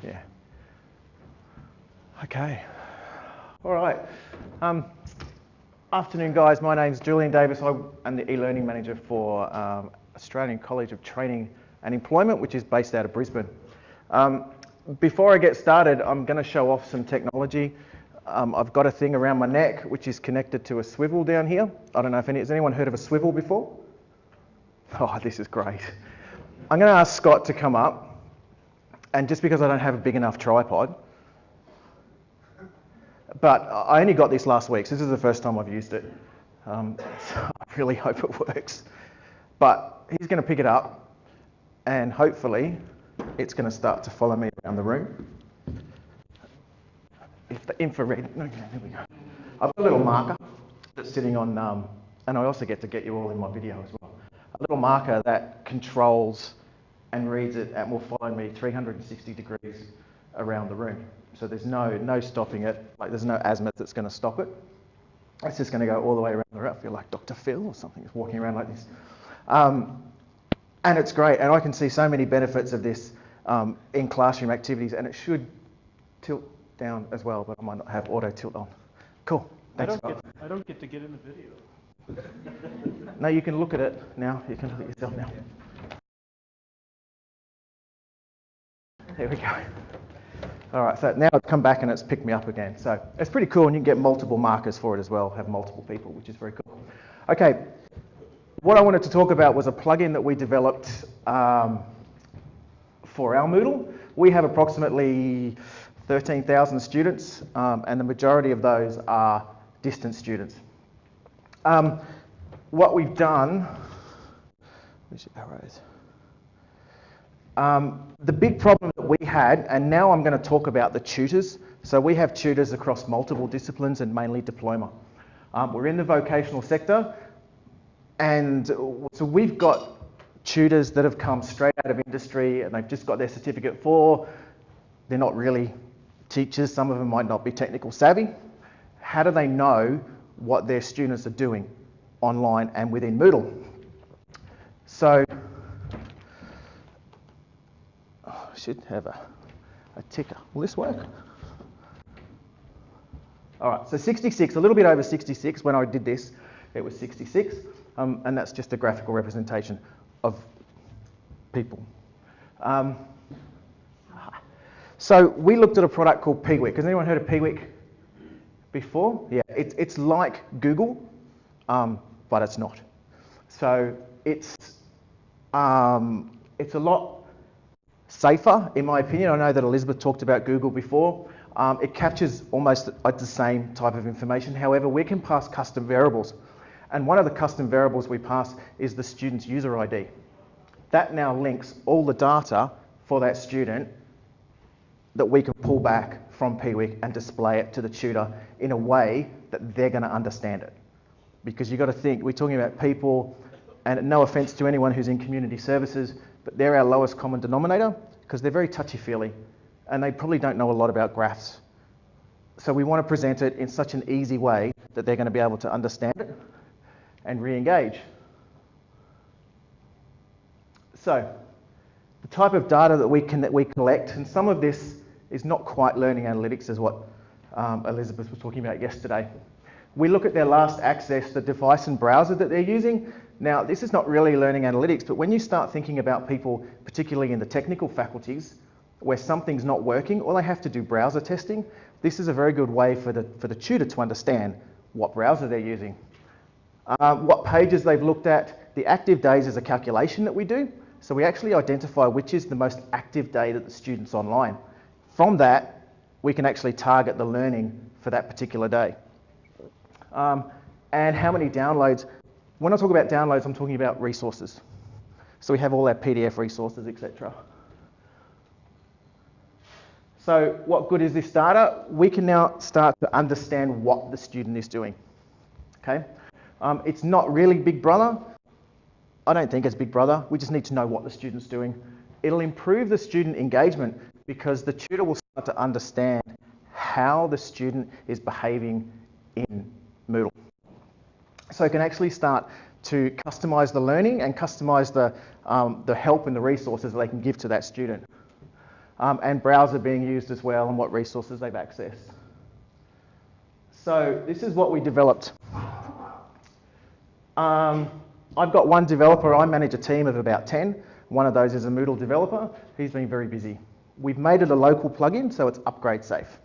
Yeah. Okay. All right. Afternoon, guys. My name's Julian Davis. I'm the e-learning manager for Australian College of Training and Employment, which is based out of Brisbane. Before I get started, I'm going to show off some technology. I've got a thing around my neck which is connected to a swivel down here. I don't know if has anyone heard of a swivel before? Oh, this is great. I'm going to ask Scott to come up, and just because I don't have a big enough tripod, but I only got this last week, so this is the first time I've used it. So I really hope it works. But he's going to pick it up, and hopefully it's going to start to follow me around the room. If the infrared, okay, there we go. I've got a little marker that's sitting on, and I also get to get you all in my video as well. A little marker that controls and reads it and will follow me 360 degrees around the room. So there's no stopping it, like there's no azimuth that's going to stop it. It's just going to go all the way around the room. I feel like Dr. Phil or something is walking around like this. And it's great, and I can see so many benefits of this in classroom activities, and it should tilt down as well, but I might not have auto tilt on. Cool, thanks. I don't get to get in the video. No, you can look at it now. You can look at yourself now. There we go. All right, so now it's come back and it's picked me up again. So it's pretty cool, and you can get multiple markers for it as well, have multiple people, which is very cool. Okay, what I wanted to talk about was a plugin that we developed for our Moodle. We have approximately 13,000 students, and the majority of those are distance students. What we've done, where's your arrows? The big problem that we had, and now I'm going to talk about the tutors. So we have tutors across multiple disciplines and mainly diploma. We're in the vocational sector, and so we've got tutors that have come straight out of industry and they've just got their certificate 4. They're not really teachers, some of them might not be technical savvy. How do they know what their students are doing online and within Moodle? So, I should have a ticker. Will this work? All right, so 66, a little bit over 66. When I did this, it was 66, and that's just a graphical representation of people. So we looked at a product called Peewick. Has anyone heard of Peewick before? Yeah, it's like Google, but it's not. So it's a lot safer, in my opinion. I know that Elizabeth talked about Google before. It captures almost the same type of information. However, we can pass custom variables. And one of the custom variables we pass is the student's user ID. That now links all the data for that student that we can pull back from Peewick and display it to the tutor in a way that they're going to understand it. Because you've got to think, we're talking about people, and no offence to anyone who's in community services, but they're our lowest common denominator because they're very touchy-feely and they probably don't know a lot about graphs. So we want to present it in such an easy way that they're going to be able to understand it and re-engage. So the type of data that we collect, and some of this is not quite learning analytics as what Elizabeth was talking about yesterday. We look at their last access, the device and browser that they're using. Now, this is not really learning analytics, but when you start thinking about people, particularly in the technical faculties, where something's not working, or they have to do browser testing, this is a very good way for the tutor to understand what browser they're using. What pages they've looked at. The active days is a calculation that we do. So we actually identify which is the most active day that the student's online. From that, we can actually target the learning for that particular day. And how many downloads. When I talk about downloads, I'm talking about resources. So we have all our PDF resources, etc. So what good is this data? We can now start to understand what the student is doing. Okay? It's not really Big Brother. I don't think it's Big Brother. We just need to know what the student's doing. It'll improve the student engagement because the tutor will start to understand how the student is behaving in Moodle. So it can actually start to customize the learning and customize the help and the resources that they can give to that student. and browser being used as well and what resources they've accessed. So this is what we developed. I've got one developer. I manage a team of about 10. One of those is a Moodle developer. He's been very busy. We've made it a local plugin, so it's upgrade safe.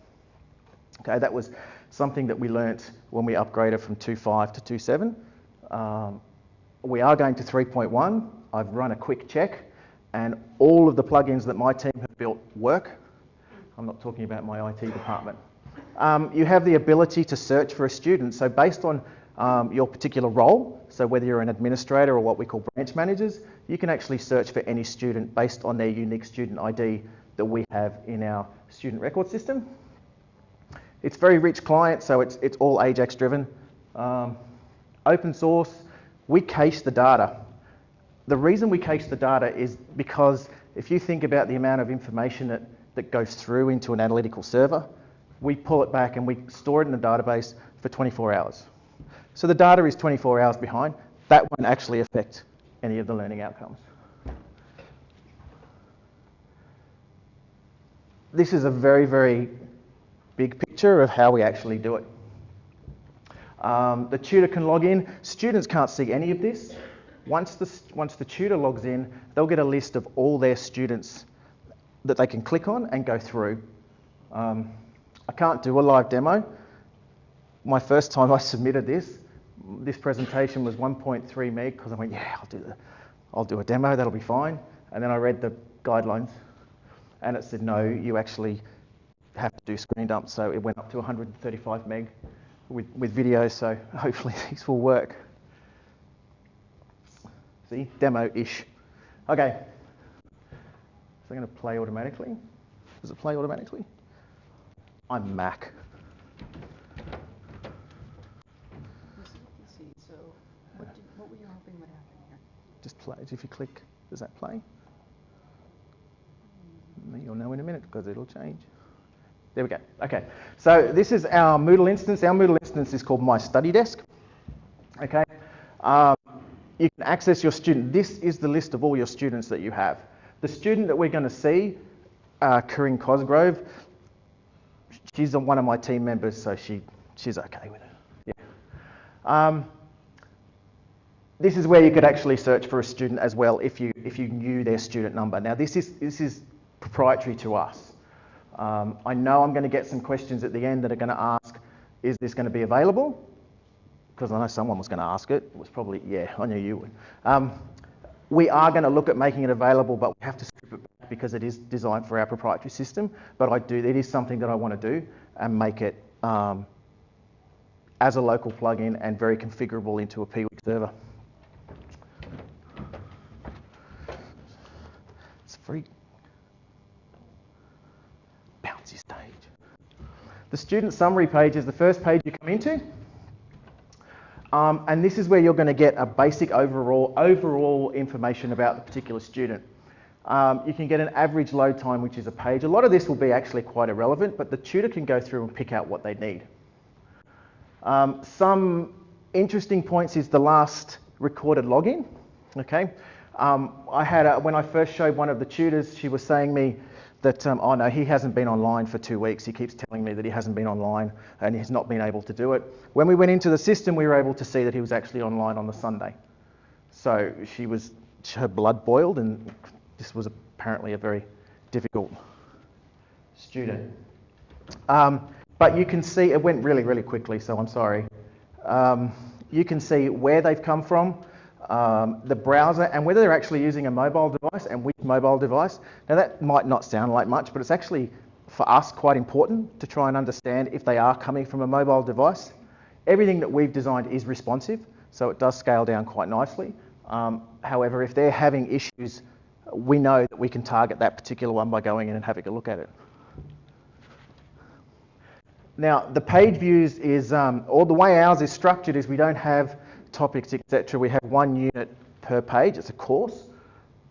Okay, that was something that we learnt when we upgraded from 2.5 to 2.7. We are going to 3.1. I've run a quick check, and all of the plugins that my team have built work. I'm not talking about my IT department. You have the ability to search for a student. So based on your particular role, so whether you're an administrator or what we call branch managers, you can actually search for any student based on their unique student ID that we have in our student record system. It's very rich client, so it's all Ajax driven. Open source, we cache the data. The reason we cache the data is because if you think about the amount of information that goes through into an analytical server, we pull it back and we store it in a database for 24 hours. So the data is 24 hours behind. That won't actually affect any of the learning outcomes. This is a very, very big picture of how we actually do it. The tutor can log in. Students can't see any of this. Once the tutor logs in, they'll get a list of all their students that they can click on and go through. I can't do a live demo. My first time I submitted this presentation was 1.3 meg because I went, yeah, I'll do a demo, that'll be fine. And then I read the guidelines and it said, no, you actually have to do screen dumps. So it went up to 135 meg with video, so hopefully these will work. See, demo-ish. Okay, so I'm going to play automatically. Does it play automatically? I'm Mac. Let's see, so what were you hoping would happen here? Just play. If you click, does that play? You'll know in a minute because it'll change. There we go. Okay, so this is our Moodle instance. Our Moodle instance is called My Study Desk. Okay, you can access your student. This is the list of all your students that you have. The student that we're going to see, Corinne Cosgrove, she's one of my team members, so she's okay with it. Yeah. This is where you could actually search for a student as well if you knew their student number. Now this is proprietary to us. I know I'm going to get some questions at the end that are going to ask, is this going to be available? Because I know someone was going to ask it. It was probably, yeah, I knew you would. We are going to look at making it available, but we have to strip it back because it is designed for our proprietary system. But it is something that I want to do and make it as a local plugin and very configurable into a Pweak server. It's a very bouncy stage. The student summary page is the first page you come into. And this is where you're going to get a basic overall information about the particular student. You can get an average load time, which is a page. A lot of this will be actually quite irrelevant, but the tutor can go through and pick out what they need. Some interesting points is the last recorded login. Okay, when I first showed one of the tutors, she was saying me that, oh no, he hasn't been online for 2 weeks. He keeps telling me that he hasn't been online and he's not been able to do it. When we went into the system, we were able to see that he was actually online on the Sunday. So her blood boiled, and this was apparently a very difficult student. But you can see, it went really, really quickly, so I'm sorry. You can see where they've come from, the browser, and whether they're actually using a mobile device and which mobile device. Now that might not sound like much, but it's actually, for us, quite important to try and understand if they are coming from a mobile device. Everything that we've designed is responsive, so it does scale down quite nicely. However, if they're having issues, we know that we can target that particular one by going in and having a look at it. Now, the page views is, or the way ours is structured is we don't have topics, etc. We have one unit per page. It's a course.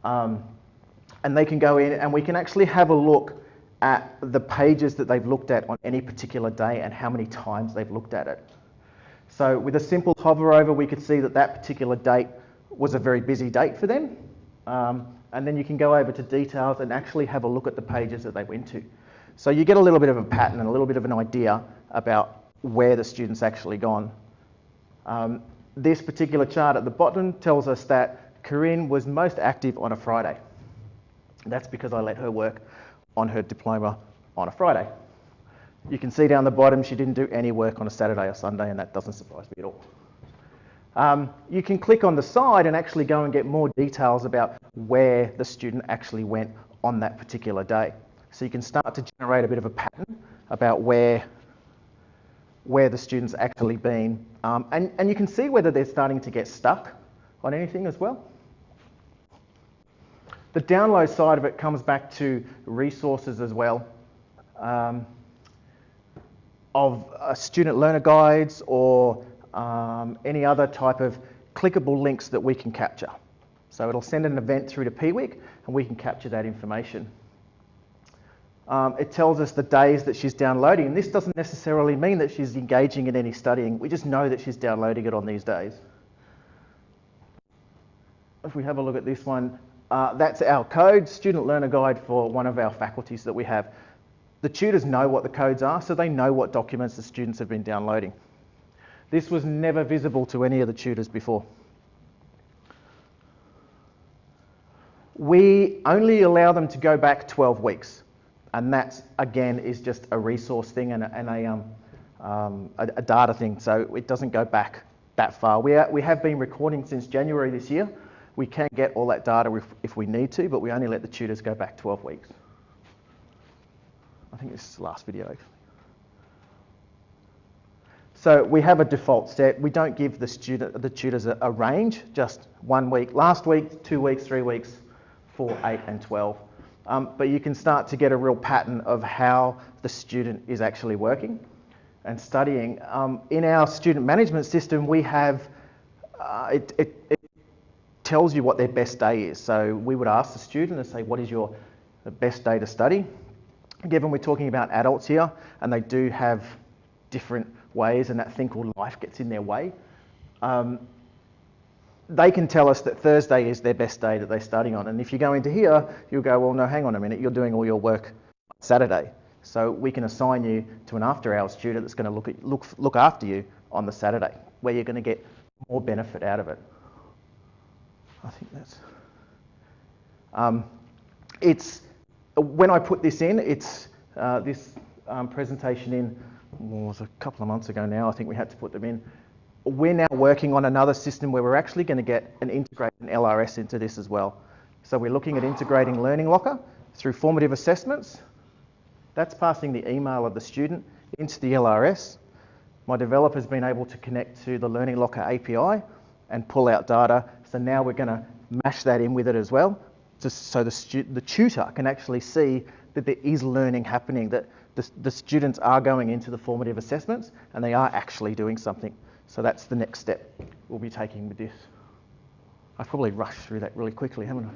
And they can go in and we can actually have a look at the pages that they've looked at on any particular day and how many times they've looked at it. So with a simple hover over, we could see that that particular date was a very busy date for them. and then you can go over to details and actually have a look at the pages that they went to. So you get a little bit of a pattern and a little bit of an idea about where the student's actually gone. This particular chart at the bottom tells us that Corinne was most active on a Friday. That's because I let her work on her diploma on a Friday. You can see down the bottom she didn't do any work on a Saturday or Sunday, and that doesn't surprise me at all. You can click on the side and actually go and get more details about where the student actually went on that particular day. So you can start to generate a bit of a pattern about where the student's actually been. And you can see whether they're starting to get stuck on anything as well. The download side of it comes back to resources as well, of student learner guides or any other type of clickable links that we can capture. So it'll send an event through to Piwik and we can capture that information. It tells us the days that she's downloading, and this doesn't necessarily mean that she's engaging in any studying. We just know that she's downloading it on these days. If we have a look at this one, that's our code, student learner guide for one of our faculties that we have. The tutors know what the codes are, so they know what documents the students have been downloading. This was never visible to any of the tutors before. We only allow them to go back 12 weeks. And that, again, is just a resource thing and a data thing, so it doesn't go back that far. We have been recording since January this year. We can get all that data if we need to, but we only let the tutors go back 12 weeks. I think this is the last video, actually. So we have a default set. We don't give the tutors a range, just 1 week. Last week, 2 weeks, 3 weeks, 4, 8, and 12. But you can start to get a real pattern of how the student is actually working and studying. In our student management system, we have, it tells you what their best day is. So we would ask the student and say, what is your best day to study? Given we're talking about adults here, and they do have different ways, and that thing called life gets in their way. They can tell us that Thursday is their best day that they're studying on. And if you go into here, you'll go, well, no, hang on a minute, you're doing all your work on Saturday. So we can assign you to an after-hours tutor that's going to look after you on the Saturday, where you're going to get more benefit out of it. I think that's... when I put this in, it's this presentation in, well, it was a couple of months ago now, I think we had to put them in. We're now working on another system where we're actually going to get an integrated LRS into this as well. So we're looking at integrating Learning Locker through formative assessments. That's passing the email of the student into the LRS. My developer's been able to connect to the Learning Locker API and pull out data. So now we're going to mash that in with it as well, just so the tutor can actually see that there is learning happening, that the students are going into the formative assessments and they are actually doing something. So that's the next step we'll be taking with this. I've probably rushed through that really quickly, haven't I?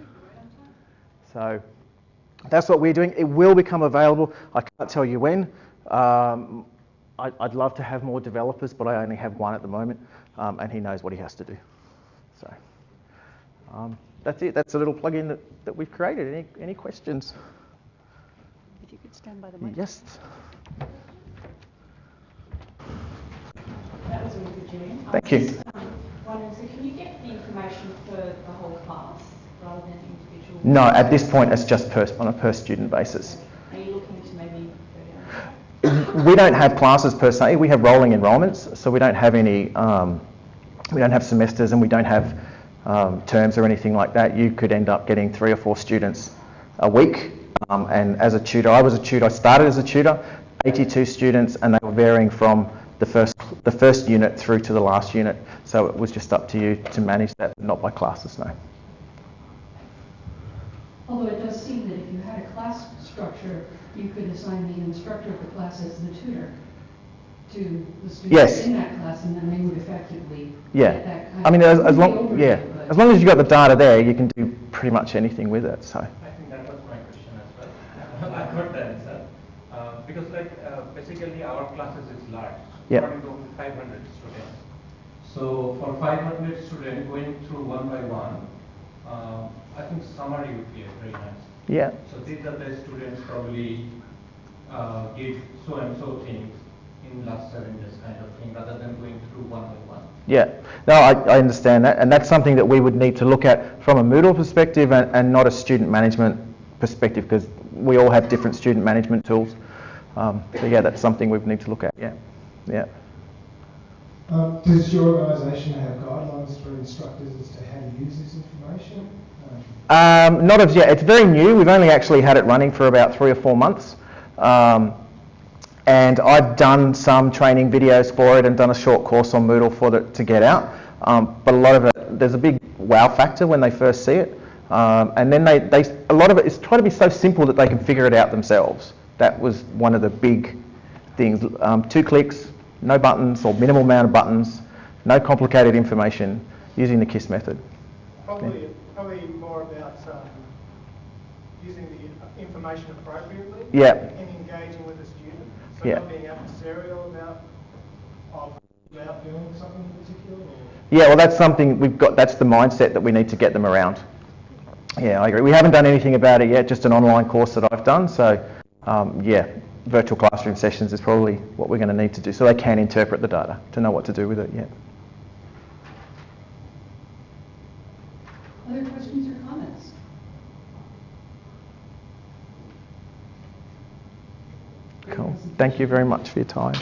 So that's what we're doing. It will become available. I can't tell you when. I'd love to have more developers, but I only have one at the moment, and he knows what he has to do. So that's it. That's a little plugin that we've created. Any questions? If you could stand by the mic. Yes. That was really good, Julian. Thank you. Wondering, so can you get the information for the whole class rather than individual? No, at this point it's just on a per student basis. Are you looking to maybe go down? We don't have classes per se. We have rolling enrolments, so we don't have any. We don't have semesters, and we don't have terms or anything like that. You could end up getting 3 or 4 students a week. And as a tutor, I was a tutor. I started as a tutor, 82 students, and they were varying from the first unit through to the last unit. So it was just up to you to manage that, not by classes, no. Although it does seem that if you had a class structure, you could assign the instructor of the class as the tutor to the students Yes. in that class, and then they would effectively Yeah. get that kind I mean, of as long overview, but- as long as you've got the data there, you can do pretty much anything with it. So. I think that was my question as well. I got the answer. Because basically our classes is large. Yep. According to 500 students. So for 500 students going through one by one, I think think summary would be very nice. Yeah. So these are the students probably did so and so things in last 7 days kind of thing, rather than going through one by one. Yeah, no, I understand that, and that's something that we would need to look at from a Moodle perspective and not a student management perspective, because we all have different student management tools. So yeah, that's something we need to look at. Yeah, yeah. Does your organisation have guidelines for instructors as to how to use this information? Not of yet. It's very new. We've only actually had it running for about 3 or 4 months. And I've done some training videos for it and done a short course on Moodle for it to get out. But a lot of it, there's a big wow factor when they first see it. And then a lot of it is try to be so simple that they can figure it out themselves. That was one of the big things. 2 clicks, no buttons or minimal amount of buttons, no complicated information, using the KISS method. Probably more about using the information appropriately. Yeah. And engaging with the student. So Yeah. not being adversarial about doing something in particular. Or? Yeah, well, that's something we've got. That's the mindset that we need to get them around. Yeah, I agree. We haven't done anything about it yet. Just an online course that I've done. So, yeah, virtual classroom sessions is probably what we're going to need to do, so they can interpret the data to know what to do with it. Yeah. Other questions or comments? Cool. Thank you very much for your time.